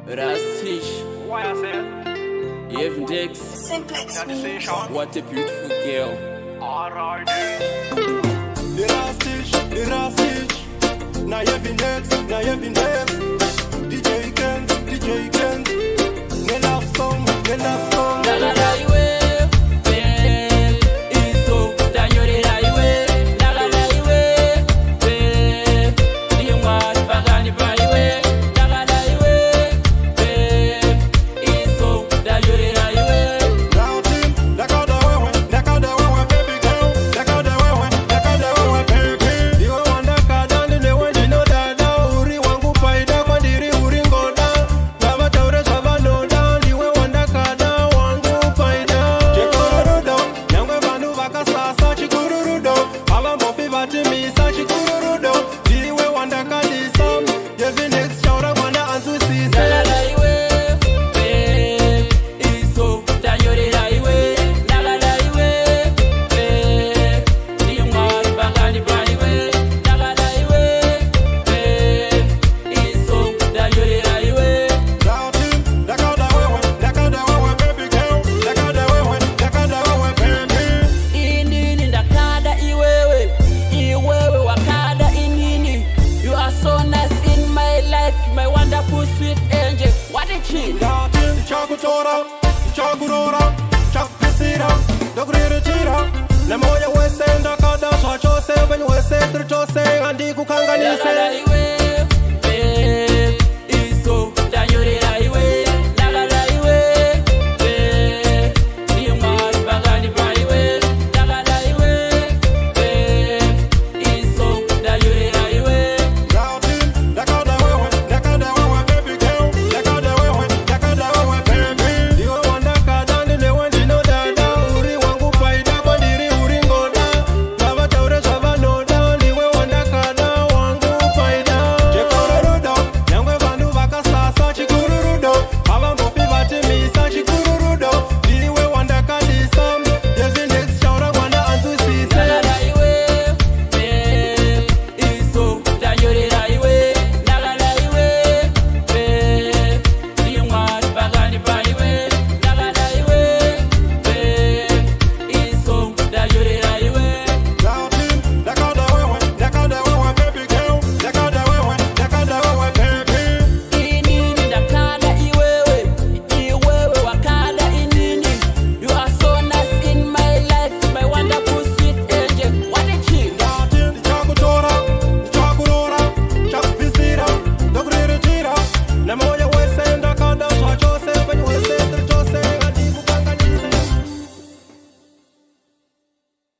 Rastish. Why I say Yevndex. Simplex me. What a beautiful girl. alright. The Rastish. Now Yevndex. DJ Ken. Me love song. Sweet angel, what a cheat. Chagurora, chakisira, dogrira chira. Na moya wese ndakada, shachose, ben wese, trichose, andi kukanganise.